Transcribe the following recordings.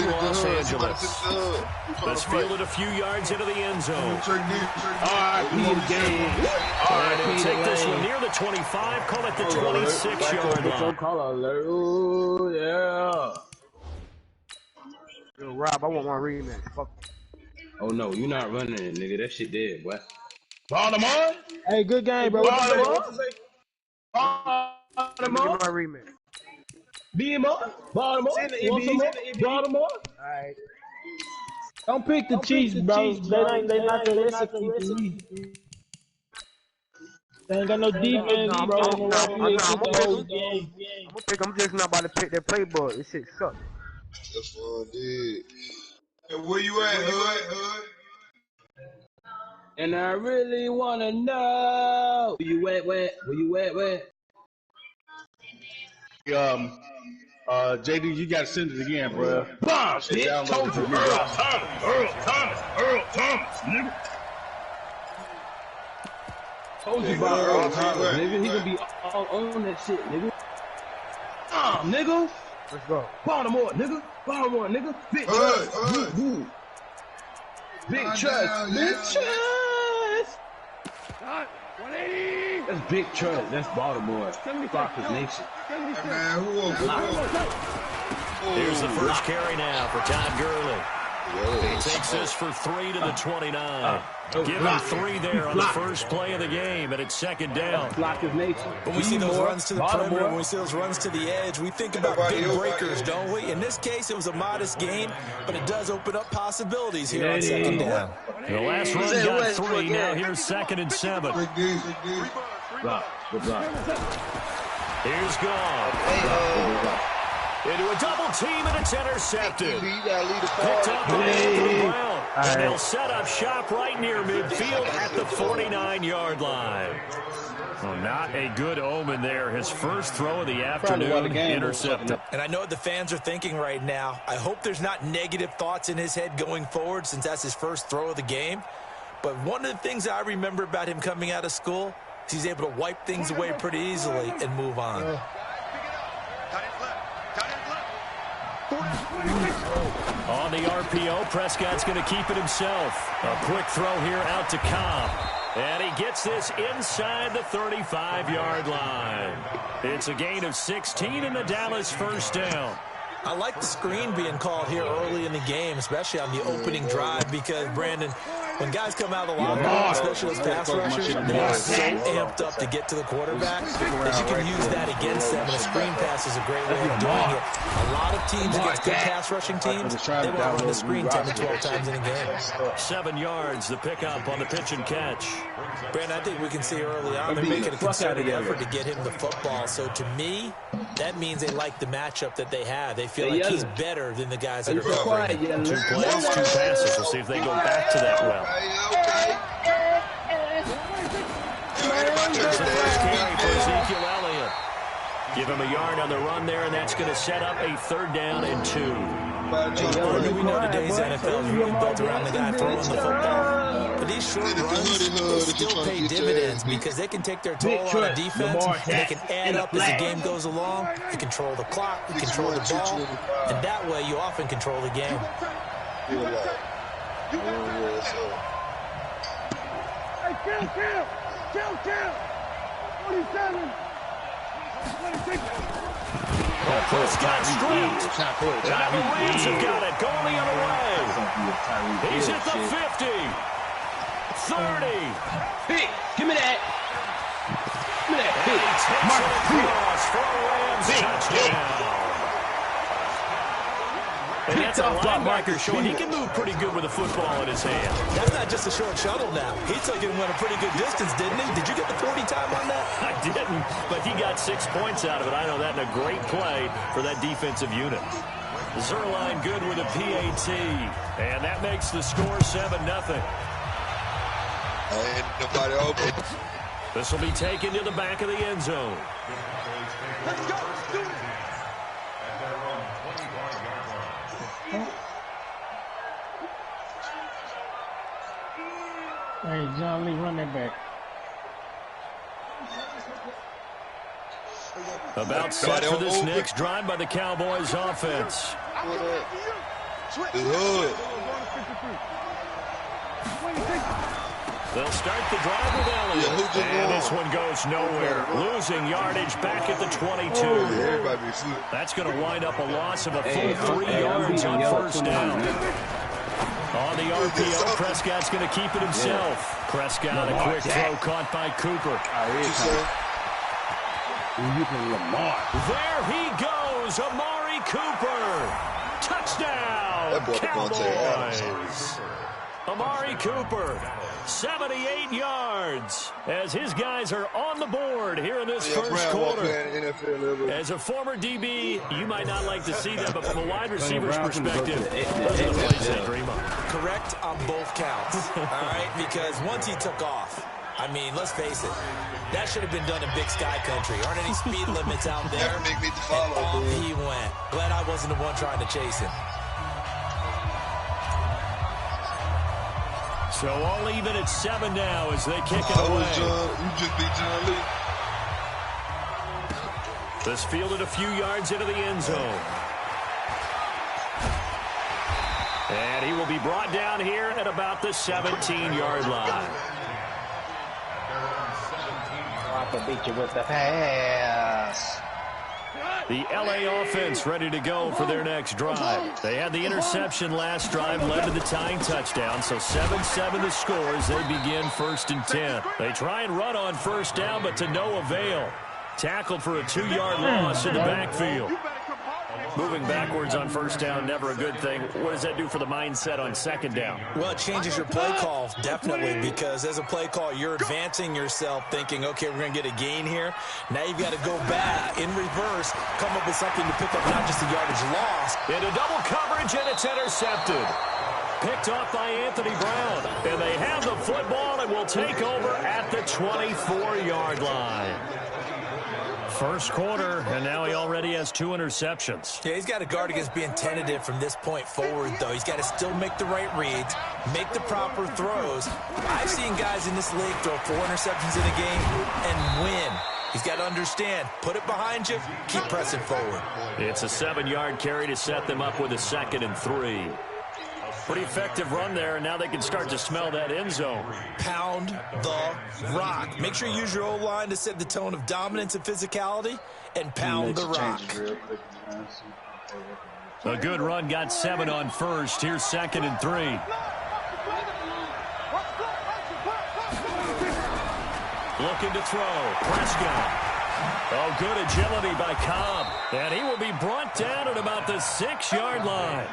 Los Angeles. This fielded a few yards into the end zone. R.I.P. game. And he'll take this one near the 25, call it the 26-yard line. Ooh, yeah. Yo, Rob, I want one rematch. Fuck. Oh, no, you're not running it, nigga. That shit dead, boy. Baltimore? Hey, good game, bro. Baltimore? Give me my rematch. Baltimore? Baltimore? Alright. Don't pick the Chiefs, bro. They not the recipe to me. They ain't got no defense, bro. I'm gonna pick. I'm just not about to pick their playbook. This shit sucks. That's fun, dude. Hey, where you at, Hood? And I really wanna know where you at, where? JD, you gotta send it again, bro. Bomb, bitch. Told you, Earl Thomas, nigga. Told you about Earl Thomas, nigga. He gonna be all on that shit, nigga. Nigga. Let's go. Baltimore, nigga. Big trust. Big trust. Big trust. 180. That's big trust. That's Baltimore. Rockers Nation. Hey, man, who? Here's the first carry now for Todd Gurley. He takes this for 3 to the 29. Give him 3 there on the first play of the game, and it's second down. When we see those runs to the perimeter, when we see those runs to the edge, we think about big breakers, don't we? In this case, it was a modest gain, but it does open up possibilities here on second down. The last run got 3. Now here's 2nd and 7. Here's Gone. Into a double team, and it's intercepted. Picked up by Anthony Brown. And they'll set up shop right near midfield at the 49-yard line. Well, not a good omen there. His first throw of the afternoon intercepted. And I know what the fans are thinking right now. I hope there's not negative thoughts in his head going forward since that's his first throw of the game. But one of the things I remember about him coming out of school is he's able to wipe things away pretty easily and move on. On the RPO, Prescott's going to keep it himself. A quick throw here out to Cobb. And he gets this inside the 35-yard line. It's a gain of 16 and the Dallas first down. I like the screen being called here early in the game, especially on the opening drive, because, Brandon, when guys come out of the locker room, especially those pass rushers, they are so amped up to get to the quarterback that you can use that against them, and a screen pass is a great way of doing it. A lot of teams against good pass rushing teams, they want to run the screen 10 to 12 times in a game. 7 yards, the pickup on the pitch and catch. Brandon, I think we can see early on they're making a concerted effort to get him the football. So to me, that means they like the matchup that they have. They feel like he's better than the guys that are covering him. 2 plays, 2 passes. We'll see if they go back to that well. There's the first carry for Ezekiel Elliott. Give him a yard on the run there, and that's going to set up a 3rd down and 2. We know today's NFL is really built around the guy throwing the football. But these short runs, they still pay dividends because they can take their toll on a defense, and they can add up as the game goes along. You control the clock, you control the ball, and that way you often control the game. Kill! 47! Prescott straight. And now the Rams have got it. Going the other way. He's at the 50. 30. Hey, give me that. And he takes it across for a Rams touchdown. And that's a linebacker showing he can move pretty good with a football in his hand. That's not just a short shuttle now. He took it and went a pretty good distance, didn't he? Did you get the 40 time on that? I didn't, but he got 6 points out of it. I know that in a great play for that defensive unit. Zerline good with a PAT, and that makes the score 7-0. Ain't nobody open. This will be taken to the back of the end zone. Let's go! Do it! Hey, John Lee, run that back. About set for this next drive by the Cowboys offense. They'll start the drive with Elliott. And this one goes nowhere. Losing yardage back at the 22. That's going to wind up a loss of a full 3 yards on first down. On the RPO, Prescott's going to keep it himself. Prescott, a quick throw caught by Cooper. There he goes, Amari Cooper. Touchdown, Cowboys. Amari Cooper, 78 yards, as his guys are on the board here in this first quarter. As a former DB, you might not like to see that, but from a wide receiver's perspective, those are the plays they dream of. Correct on both counts, all right? Because once he took off, I mean, let's face it, that should have been done in Big Sky Country. Aren't any speed limits out there? And off he went. Glad I wasn't the one trying to chase him. So all even at 7 now as they kick it away. You just beat John Lee. This fielded a few yards into the end zone. And he will be brought down here at about the 17-yard line. I can beat you with the pass. The LA offense ready to go for their next drive. They had the interception last drive, led to the tying touchdown, so 7-7 the score as they begin 1st and 10. They try and run on first down, but to no avail. Tackled for a 2-yard loss in the backfield. Moving backwards on first down, never a good thing. What does that do for the mindset on second down? Well, it changes your play call, definitely, because as a play call, you're advancing yourself thinking, okay, we're going to get a gain here. Now you've got to go back in reverse, come up with something to pick up not just the yardage lost. Into double coverage, and it's intercepted. Picked off by Anthony Brown. And they have the football and will take over at the 24-yard line. First quarter, and now he already has 2 interceptions. Yeah, he's got to guard against being tentative from this point forward, though. He's got to still make the right reads, make the proper throws. I've seen guys in this league throw 4 interceptions in a game and win. He's got to understand, put it behind you, keep pressing forward. It's a 7-yard carry to set them up with a 2nd and 3. Pretty effective run there, and now they can start to smell that end zone. Pound the rock. Make sure you use your O-line to set the tone of dominance and physicality, and pound the rock. A good run, got 7 on first. Here's 2nd and 3. Looking to throw. Prescott. Oh, good agility by Cobb. And he will be brought down at about the 6-yard line.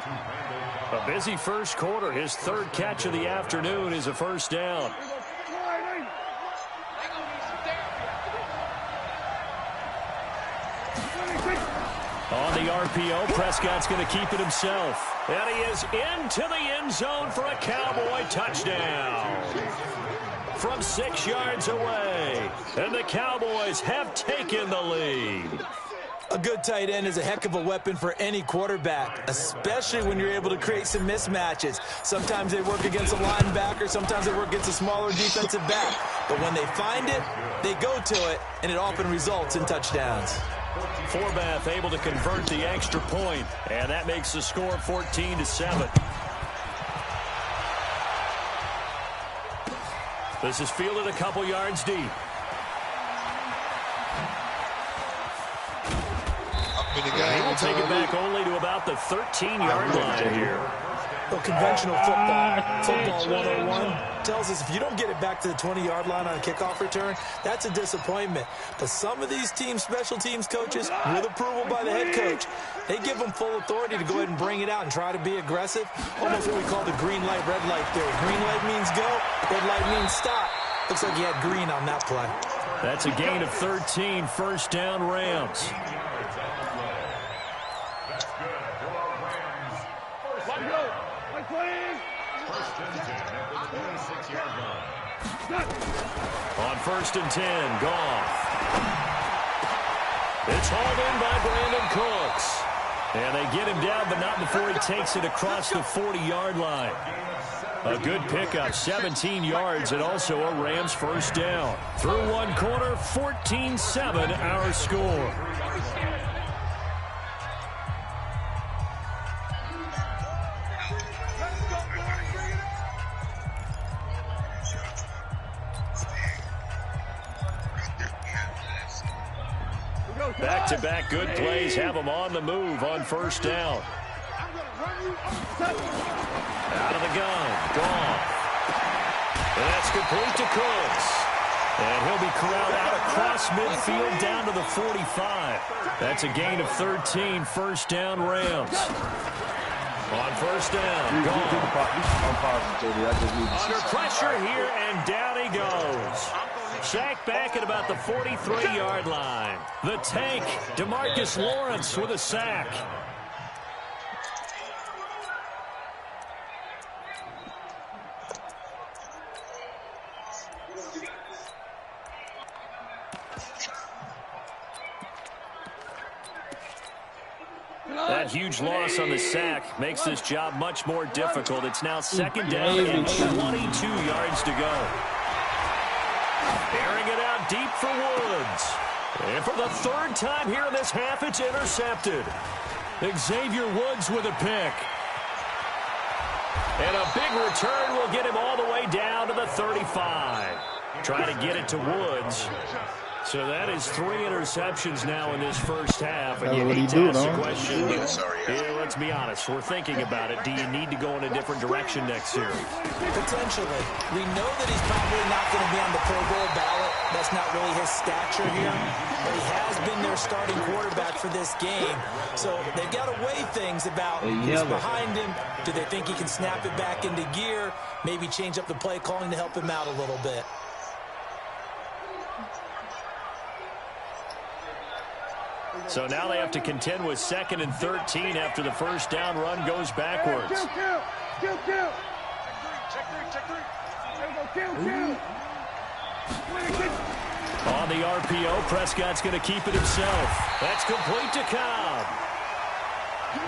A busy first quarter. His 3rd catch of the afternoon is a first down. On the RPO, Prescott's going to keep it himself. And he is into the end zone for a Cowboy touchdown. From 6 yards away. And the Cowboys have taken the lead. A good tight end is a heck of a weapon for any quarterback, especially when you're able to create some mismatches. Sometimes they work against a linebacker, sometimes they work against a smaller defensive back. But when they find it, they go to it, and it often results in touchdowns. Forbath able to convert the extra point, and that makes the score 14-7. This is fielded a couple yards deep. He will take it back only to about the 13-yard line here. Well, conventional football 101 tells us if you don't get it back to the 20-yard line on a kickoff return, that's a disappointment. But some of these teams, special teams coaches, with approval by the head coach, they give them full authority to go ahead and bring it out and try to be aggressive. Almost what we call the green light, red light theory. Green light means go, red light means stop. Looks like he had green on that play. That's a gain of 13, first down Rams. On 1st and 10, Goff. It's hauled in by Brandon Cooks. And they get him down, but not before he takes it across the 40-yard line. A good pickup, 17 yards, and also a Rams first down. Through one quarter, 14-7 our score. Back-to-back good plays have them on the move on first down. Out of the gun. Gone. And that's complete to Cooks. And he'll be corralled out across midfield down to the 45. That's a gain of 13. First down, Rams. On first down. Gone. Under pressure here, and down he goes. Sacked back at about the 43-yard line. The tank, DeMarcus Lawrence with a sack. That huge loss on the sack makes this job much more difficult. It's now second down and 22 yards to go. Airing it out deep for Woods. And for the third time here in this half, it's intercepted. Xavier Woods with a pick. And a big return will get him all the way down to the 35. Trying to get it to Woods. So that is 3 interceptions now in this first half. And you need to ask the question, let's be honest, we're thinking about it. Do you need to go in a different direction next series? Potentially. We know that he's probably not going to be on the Pro Bowl ballot. That's not really his stature here. But he has been their starting quarterback for this game. So they've got to weigh things about who's behind him. Do they think he can snap it back into gear? Maybe change up the play calling to help him out a little bit. So now they have to contend with 2nd and 13 after the first down run goes backwards. On the RPO, Prescott's going to keep it himself. That's complete to Cobb.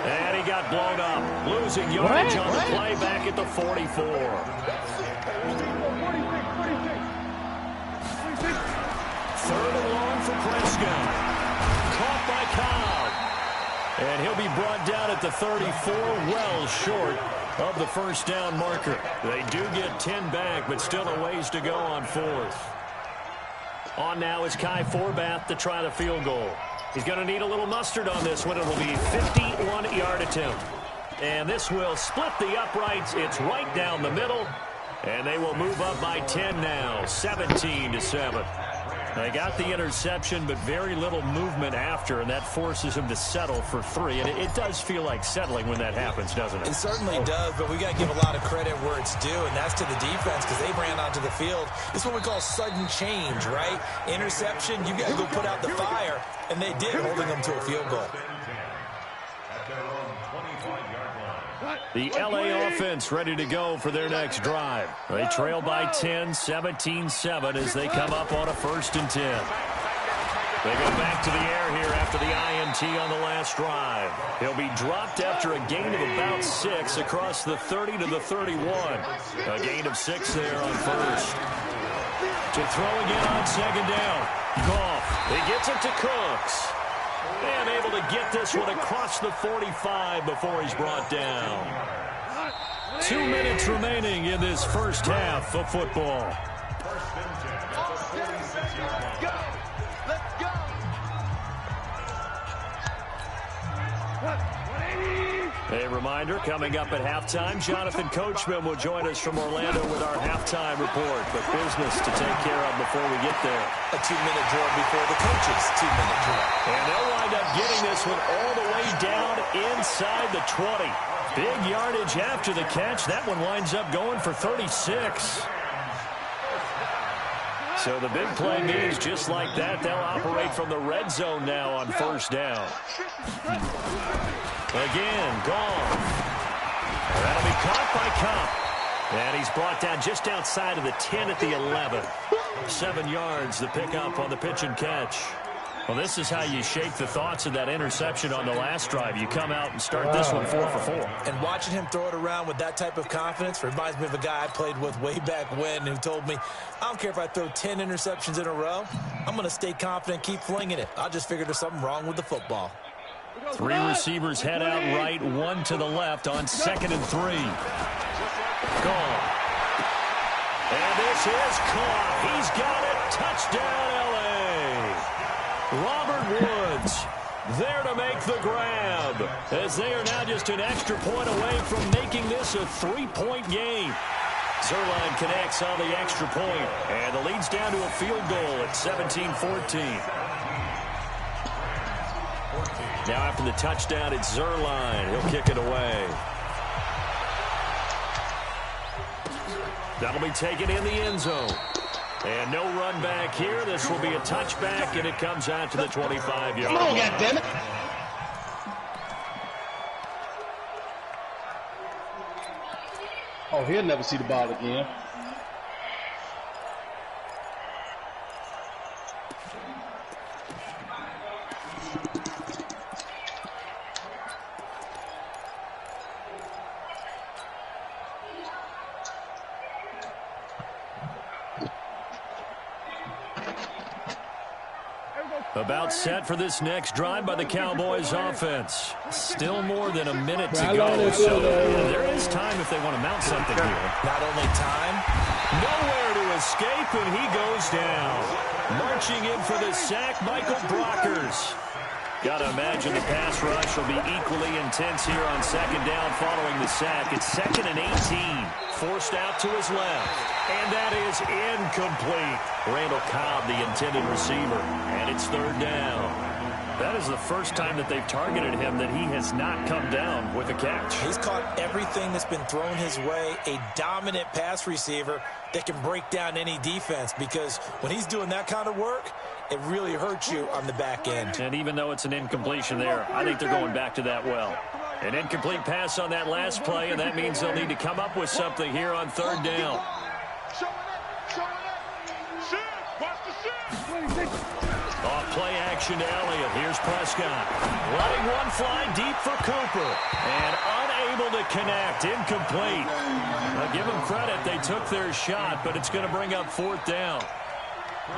And he got blown up, losing yardage on the play back at the 44. Third and long for Prescott. Caught by Cobb. And he'll be brought down at the 34, well short of the first down marker. They do get 10 back, but still a ways to go on 4th. On now is Kai Forbath to try the field goal. He's going to need a little mustard on this one. It will be a 51-yard attempt. And this will split the uprights. It's right down the middle. And they will move up by 10 now, 17-7. They got the interception, but very little movement after, and that forces him to settle for 3. And it does feel like settling when that happens, doesn't it? It certainly does, but we got to give a lot of credit where it's due, and that's to the defense because they ran onto the field. This is what we call sudden change, right? Interception, you got to go put out the fire, and they did, holding them to a field goal. The LA offense ready to go for their next drive. They trail by 10, 17-7 as they come up on a 1st and 10. They go back to the air here after the INT on the last drive. He'll be dropped after a gain of about 6 across the 30 to the 31. A gain of 6 there on 1st. To throw again on 2nd down. Goff. He gets it to Cooks. And able to get this one across the 45 before he's brought down. 2 minutes remaining in this first half of football. Let's go. A reminder, coming up at halftime, Jonathan Coachman will join us from Orlando with our halftime report. But business to take care of before we get there. A 2-minute drill before the coaches' 2-minute drill. And they'll wind up getting this one all the way down inside the 20. Big yardage after the catch. That one winds up going for 36. So the big play means just like that, they'll operate from the red zone now on 1st down. Again, gone. That'll be caught by Cobb. And he's brought down just outside of the 10 at the 11. 7 yards, the pickup on the pitch and catch. Well, this is how you shake the thoughts of that interception on the last drive. You come out and start this one 4 for 4. And watching him throw it around with that type of confidence reminds me of a guy I played with way back when who told me, I don't care if I throw 10 interceptions in a row. I'm going to stay confident, keep flinging it. I just figured there's something wrong with the football. 3 receivers head out right, 1 to the left on 2nd and 3. Gone. And this is caught. He's got it. Touchdown, L.A. Robert Woods. There to make the grab, as they are now just an extra point away from making this a three-point game. Zerline connects on the extra point, and the lead's down to a field goal at 17-14. Now after the touchdown, it's Zerline. He'll kick it away. That'll be taken in the end zone. And no run back here. This will be a touchback, and it comes out to the 25-yard line. Come on, goddammit. Oh, he'll never see the ball again. About set for this next drive by the Cowboys offense. Still more than a minute to go, so there is time if they want to mount something here. Not only time, nowhere to escape, and he goes down. Marching in for the sack, Michael Brockers. Got to imagine the pass rush will be equally intense here on second down following the sack. It's 2nd and 18. Forced out to his left. And that is incomplete. Randall Cobb, the intended receiver. And it's 3rd down. That is the first time that they've targeted him that he has not come down with a catch. He's caught everything that's been thrown his way. A dominant pass receiver that can break down any defense, because when he's doing that kind of work, it really hurts you on the back end. And even though it's an incompletion there, I think they're going back to that well. An incomplete pass on that last play, and that means they'll need to come up with something here on 3rd down. Off play action to Elliott. Here's Prescott. Letting one fly deep for Cooper. And unable to connect. Incomplete. I'll give them credit. They took their shot, but it's going to bring up 4th down.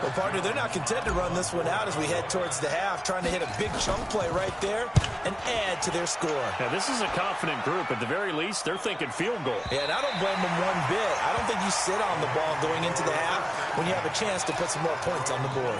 Well, partner, they're not content to run this one out as we head towards the half, trying to hit a big chunk play right there and add to their score. Now, this is a confident group. At the very least, they're thinking field goal. Yeah, and I don't blame them one bit. I don't think you sit on the ball going into the half when you have a chance to put some more points on the board.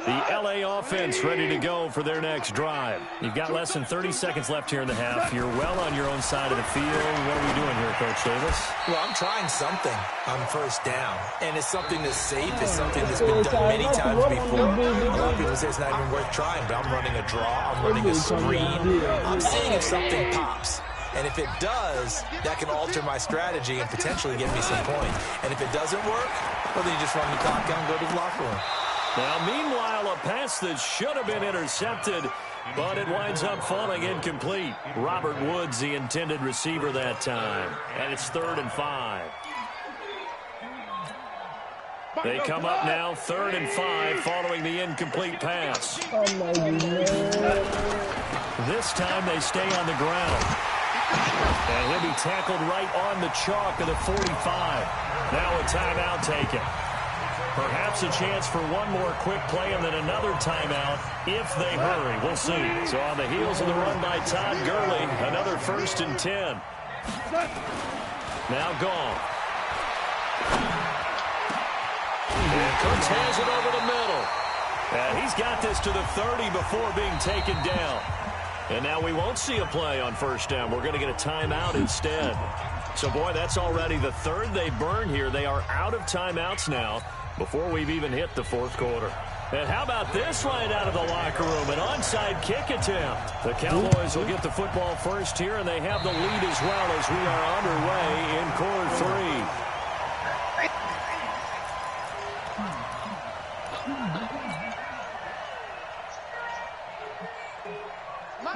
The L.A. offense ready to go for their next drive. You've got less than 30 seconds left here in the half. You're well on your own side of the field. What are we doing here, Coach Davis? Well, I'm trying something on 1st down, and it's something that's safe. It's something that's been done many times before. A lot of people say it's not even worth trying, but I'm running a draw. I'm running a screen. I'm seeing if something pops. And if it does, that can alter my strategy and potentially get me some points. And if it doesn't work, well, then you just run the clock down and go to the locker room. Now, meanwhile, a pass that should have been intercepted, but it winds up falling incomplete. Robert Woods, the intended receiver that time. And it's 3rd and 5. They come up now, 3rd and 5, following the incomplete pass. This time they stay on the ground. And he'll be tackled right on the chalk of the 45. Now a timeout taken. Perhaps a chance for one more quick play and then another timeout if they hurry. We'll see. So on the heels of the run by Todd Gurley, another 1st and 10. Now gone. And Cooks has it over the middle. And he's got this to the 30 before being taken down. And now we won't see a play on 1st down. We're going to get a timeout instead. So, boy, that's already the 3rd they burn here. They are out of timeouts now before we've even hit the 4th quarter. And how about this right out of the locker room? An onside kick attempt. The Cowboys will get the football first here, and they have the lead as well as we are underway in quarter 3.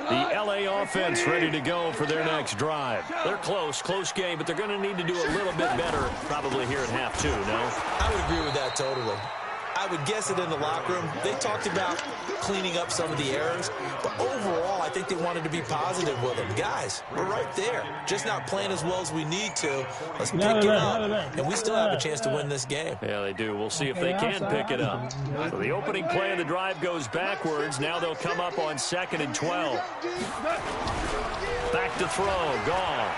The L.A. offense ready to go for their next drive. They're close game, but they're going to need to do a little bit better probably here at half 2, no? I would agree with that totally. I would guess it in the locker room. They talked about cleaning up some of the errors, but overall, I think they wanted to be positive with them. Guys, we're right there. Just not playing as well as we need to. Let's pick it up, and we still have a chance to win this game. Yeah, they do. We'll see if they can pick it up. So the opening play of the drive goes backwards. Now they'll come up on 2nd and 12. Back to throw. Gone.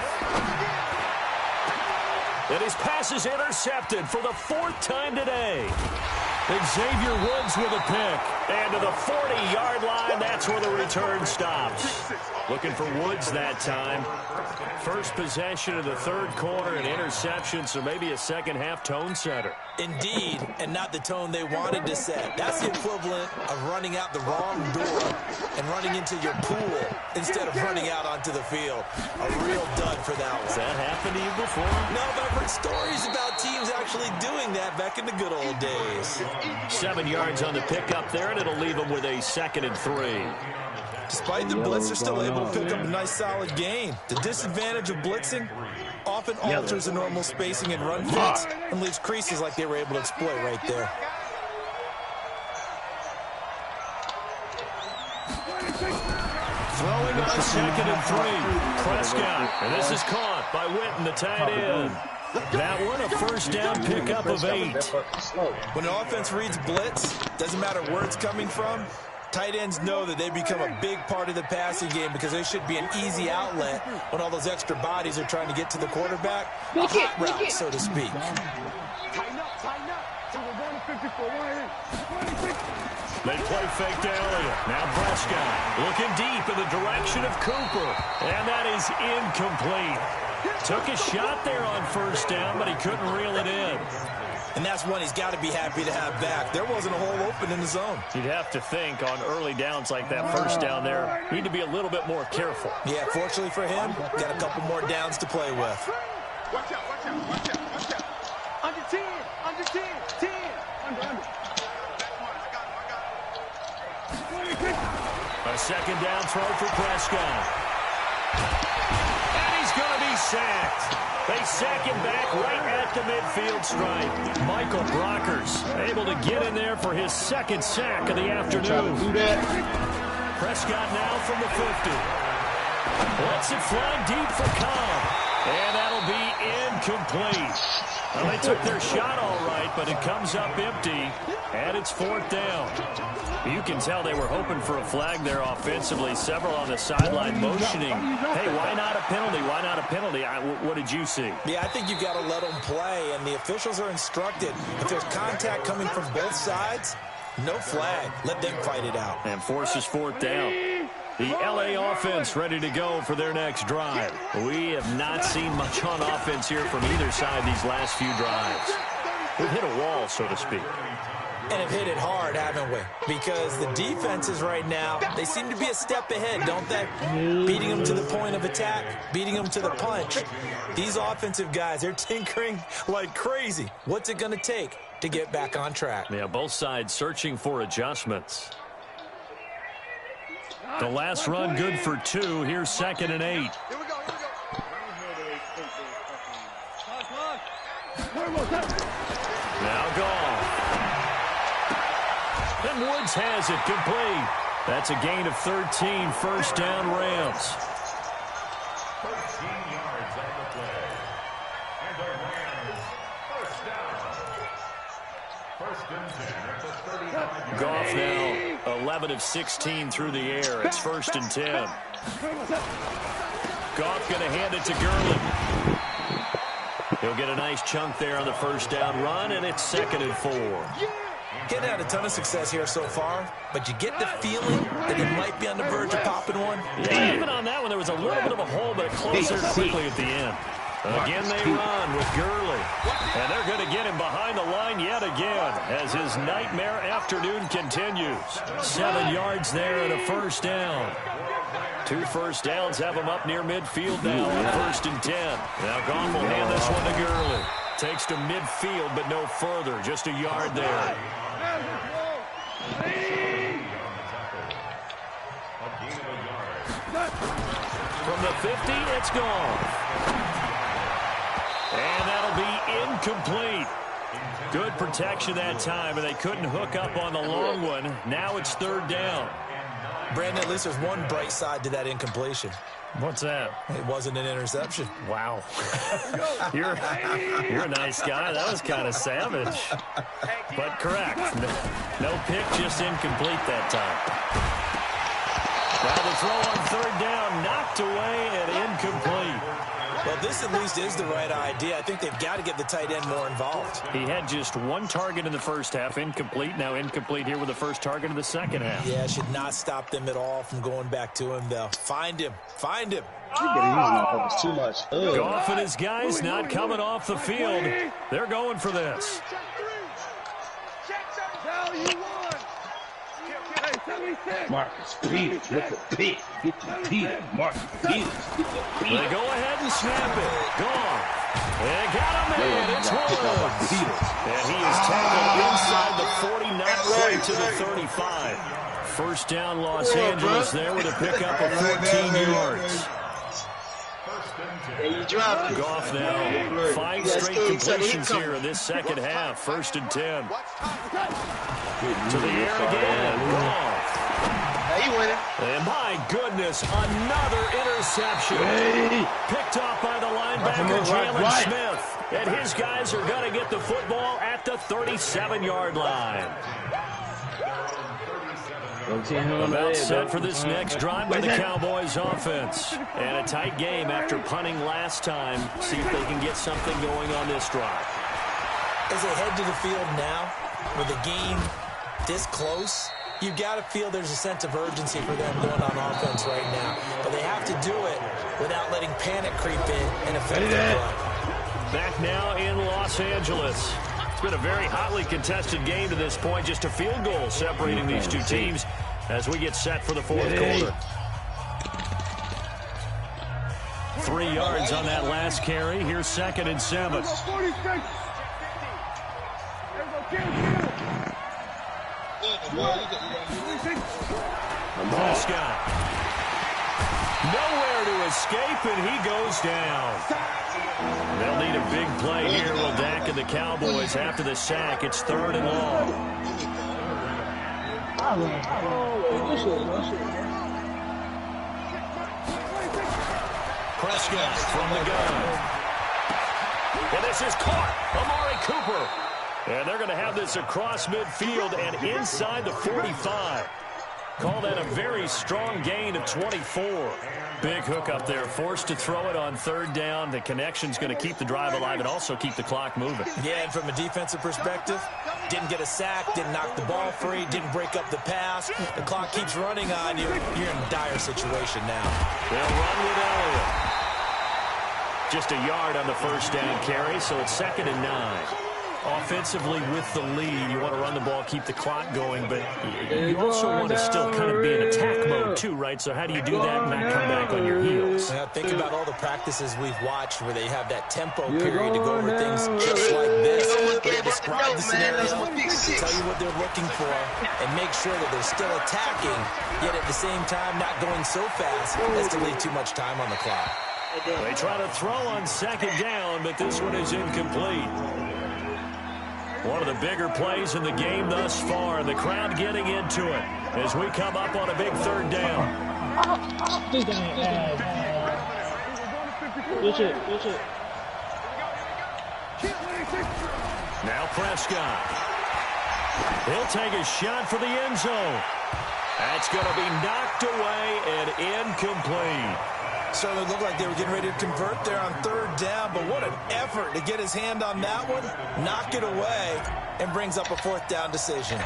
And his pass is intercepted for the 4th time today. Xavier Woods with a pick. And to the 40-yard line, that's where the return stops. Looking for Woods that time. First possession of the 3rd quarter, an interception, so maybe a second-half tone setter. Indeed, and not the tone they wanted to set. That's the equivalent of running out the wrong door and running into your pool instead of running out onto the field. A real dud for that one. Has that happened to you before? No, but I've heard stories about teams actually doing that back in the good old days. 7 yards on the pickup there, and it'll leave them with a 2nd and 3. Despite the blitz, they're still able to pick up a nice, solid gain. The disadvantage of blitzing often alters the normal spacing and run fits and leaves creases like they were able to exploit right there. Throwing on 2nd and 3. Prescott, and this is caught by Witten, the tight end. That one, a first down pickup of 8. When an offense reads blitz, doesn't matter where it's coming from, tight ends know that they become a big part of the passing game because they should be an easy outlet when all those extra bodies are trying to get to the quarterback. A hot route, so to speak. Tighten up. So we're going to 54. They play fake to Elliott. Now Prescott looking deep in the direction of Cooper. And that is incomplete. Took a shot there on first down, but he couldn't reel it in. And that's one he's got to be happy to have back. There wasn't a hole open in the zone. You'd have to think on early downs like that first down there, need to be a little bit more careful. Yeah, fortunately for him, got a couple more downs to play with. Watch out. Under 10. Under 10. 10. Under. A second down throw for Prescott. And he's going to be sacked. They sack him back right at the midfield stripe. Michael Brockers able to get in there for his 2nd sack of the afternoon. Prescott now from the 50. Lets it fly deep for Cobb. And that'll be incomplete. Well, they took their shot all right, but it comes up empty, and it's 4th down. You can tell they were hoping for a flag there offensively. Several on the sideline motioning, hey, why not a penalty? Why not a penalty? What did you see? Yeah, I think you've got to let them play, and the officials are instructed. If there's contact coming from both sides, no flag. Let them fight it out. And forces 4th down. The LA offense ready to go for their next drive. We have not seen much on offense here from either side these last few drives. We've hit a wall, so to speak. And have hit it hard, haven't we? Because the defenses right now, they seem to be a step ahead, don't they? Beating them to the point of attack, beating them to the punch. These offensive guys, they're tinkering like crazy. What's it going to take to get back on track? Yeah, both sides searching for adjustments. The last run good for 2. Here's 2nd and 8. Now gone. And Woods has it complete. That's a gain of 13. First down, Rams. 13 yards on the play. And the Rams, first down. First and 10 at the 35-yard line. Goff now 11 of 16 through the air. It's 1st and 10. Goff going to hand it to Gurley. He'll get a nice chunk there on the first down run, and it's 2nd and 4. Getting out a ton of success here so far, but you get the feeling that it might be on the verge of popping one. Yeah, even on that one, there was a little bit of a hole, but it closed there quickly at the end. Again, they run with Gurley. And they're going to get him behind the line yet again as his nightmare afternoon continues. 7 yards there and a first down. 2 first downs have him up near midfield now on 1st and 10. Now Goff will hand this one to Gurley. Takes to midfield, but no further. Just a yard there. From the 50, it's gone. And that'll be incomplete. Good protection that time, and they couldn't hook up on the long one. Now it's third down. Brandon, at least there's one bright side to that incompletion. What's that? It wasn't an interception. Wow. You're a nice guy. That was kind of savage. But correct. No pick, just incomplete that time. Now the throw on third down, knocked away and incomplete. Well, this at least is the right idea. I think they've got to get the tight end more involved. He had just one target in the first half, incomplete. Now incomplete here with the first target in the second half. Yeah, should not stop them at all from going back to him, though. Find him. Find him. It's too much. Goff and his guys not coming off the field. They're going for this. Marcus Peters with the pick. Get the Peters. Marcus Peters. They go ahead and snap it. Gone. They got him in. It's Woods. And he is tackled inside the 40, not quite to the 35. First down, Los Angeles there with a pickup of 14 yards. You drop it. Goff now. 5 straight completions here in this second half. First and 10. To the air again. Goff. He winning. And my goodness, another interception. Picked off by the linebacker, Jalen Smith. And his guys are going to get the football at the 37-yard line. About set for this next drive by the Cowboys offense. And a tight game after punting last time. See if they can get something going on this drive. As they head to the field now, with the game this close, you've got to feel there's a sense of urgency for them going on offense right now. But they have to do it without letting panic creep in and affect their play. Back now in Los Angeles. It's been a very hotly contested game to this point. Just a field goal separating these two teams as we get set for the fourth quarter. 3 yards on that last carry. Here's 2nd and 7. Prescott. Nowhere to escape, and he goes down. They'll need a big play here, will Dak and the Cowboys after the sack. It's 3rd and long. Prescott from the gun. And this is caught. Amari Cooper. And they're going to have this across midfield and inside the 45. Call that a very strong gain of 24. Big hook up there, forced to throw it on 3rd down. The connection's going to keep the drive alive and also keep the clock moving. Yeah, and from a defensive perspective, didn't get a sack, didn't knock the ball free, didn't break up the pass. The clock keeps running on you. You're in a dire situation now. They'll run with Elliott. Just a yard on the first down carry, so it's 2nd and 9. Offensively with the lead, you want to run the ball, keep the clock going, but you also want to still kind of be in attack mode too, right? So how do you do that and not come back on your heels? Now, think about all the practices we've watched where they have that tempo period to go over things just like this. They describe the scenario, tell you what they're looking for, and make sure that they're still attacking, yet at the same time not going so fast as to leave too much time on the clock. They try to throw on 2nd down, but this one is incomplete. One of the bigger plays in the game thus far, and the crowd getting into it as we come up on a big 3rd down. Now Prescott. He'll take a shot for the end zone. That's going to be knocked away and incomplete. Certainly looked like they were getting ready to convert there on 3rd down, but what an effort to get his hand on that one, knock it away, and brings up a 4th down decision.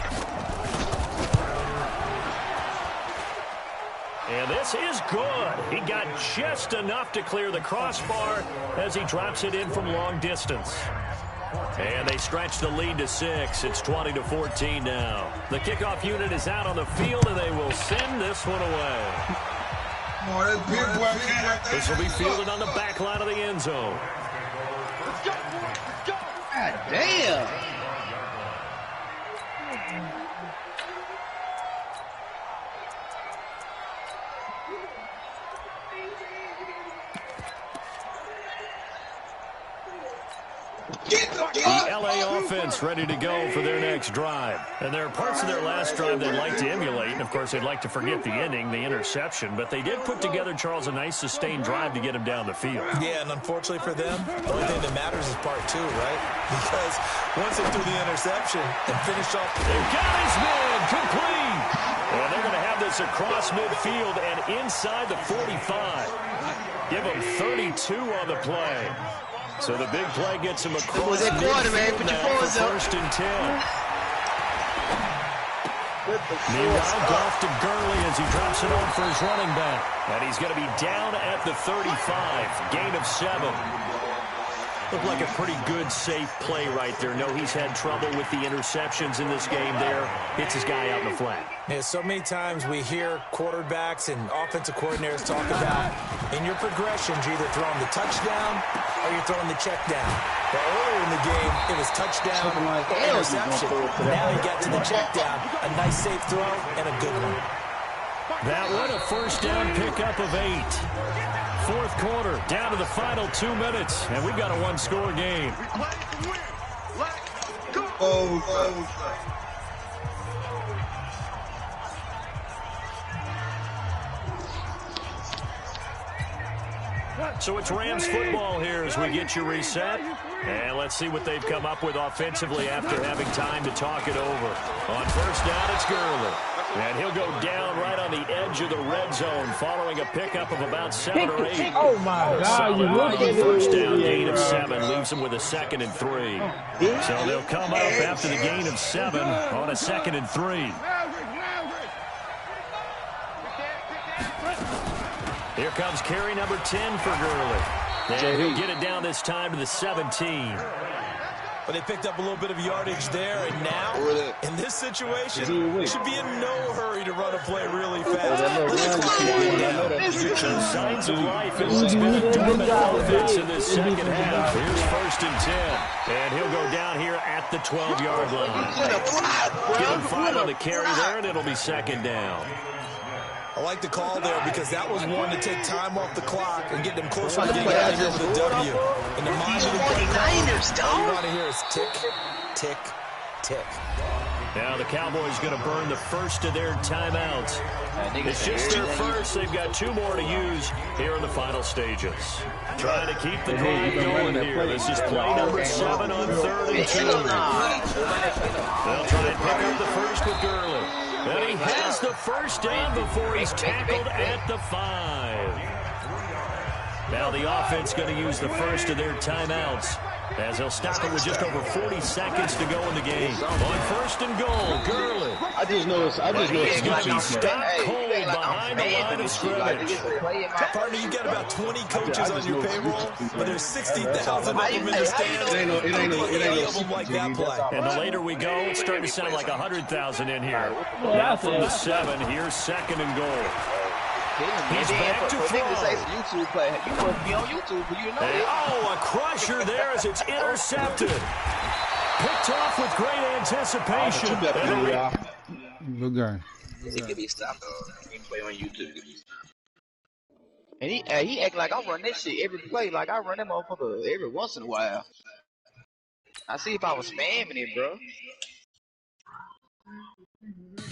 And this is good. He got just enough to clear the crossbar as he drops it in from long distance. And they stretch the lead to 6. It's 20-14 now. The kickoff unit is out on the field, and they will send this one away. This will be fielded on the back line of the end zone. God damn. The LA offense ready to go for their next drive. And there are parts of their last drive they'd like to emulate. And, of course, they'd like to forget the ending, the interception. But they did put together, Charles, a nice sustained drive to get him down the field. Yeah, and unfortunately for them, the only thing that matters is part two, right? Because once they threw the interception and finished off. They've got his man complete. And they're going to have this across midfield and inside the 45. Give them 32 on the play. So the big play gets him across midfield now for 1st and 10. Meanwhile, Goff to Gurley as he drops it off for his running back. And he's going to be down at the 35. Gain of 7. Looked like a pretty good, safe play right there. No, he's had trouble with the interceptions in this game there. Hits his guy out in the flat. Yeah, so many times we hear quarterbacks and offensive coordinators talk about in your progressions, you're either throwing the touchdown or you're throwing the check down. But earlier in the game, it was touchdown or interception. Now he got to the check down. A nice, safe throw and a good one. That one, a 1st down pickup of 8. 4th quarter, down to the final 2 minutes, and we've got a 1-score game. So it's Rams football here as we get you reset. And let's see what they've come up with offensively after having time to talk it over. On 1st down, it's Gurley. And he'll go down right on the edge of the red zone following a pickup of about 7 or 8. Oh, my God. You look at 1st down gain of 7 leaves him with a 2nd and 3. So they'll come up after the gain of 7 on a 2nd and 3. Here comes carry number 10 for Gurley. And he'll get it down this time to the 17. But they picked up a little bit of yardage there, and now, in this situation, should be in no hurry to run a play really fast. Signs of life as it's been a dominant offense in this second half. Here's 1st and 10. And he'll go down here at the 12-yard line. Give him 5 on the carry there, and it'll be 2nd down. I like the call there because that was one to take time off the clock and get them closer to getting out of here with a W. And the mind of the play all you want to hear is tick, tick, tick. Now the Cowboys going to burn the first of their timeouts. It's just their first. They've got 2 more to use here in the final stages. Trying to keep the drive going here. This is play number 7 on 3rd and 2. They'll try and pick up the first with Gurley. And he has the 1st down before he's tackled at the 5. Now the offense going to use the first of their timeouts as they'll stop it with just over 40 seconds to go in the game. On 1st and goal, Gurley. I just know it's He's going to be stopped cold behind the line of scrimmage. Partner, you got about 20 coaches on your payroll, but there's 60,000 of them in the stands. It ain't like that play. And the later we go, it's starting to sound like 100,000 in here. Now from the 7, here's 2nd and goal. He's back to throw. YouTube play. You supposed to be on YouTube, but you know it. Oh, a crusher there as it's intercepted. Picked off with great anticipation. Good game. It could be stopped on play on YouTube. And he act like I run that shit every play. Like I run that motherfucker every once in a while. I see if I was spamming it, bro.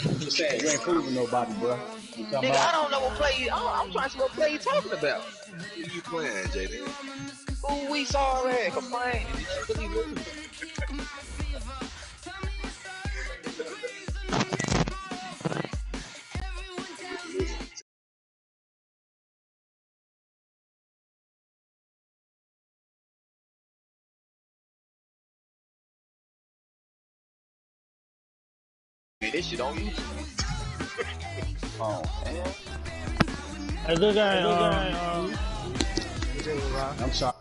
I'm just saying, you ain't fooling nobody, bro. Nigga, I don't know what play. I'm trying to see what play you talking about. Who you playing, Jaden? Ooh, we saw that complaining. Man, this shit on YouTube. Oh, man. Hey, good game. I'm sorry.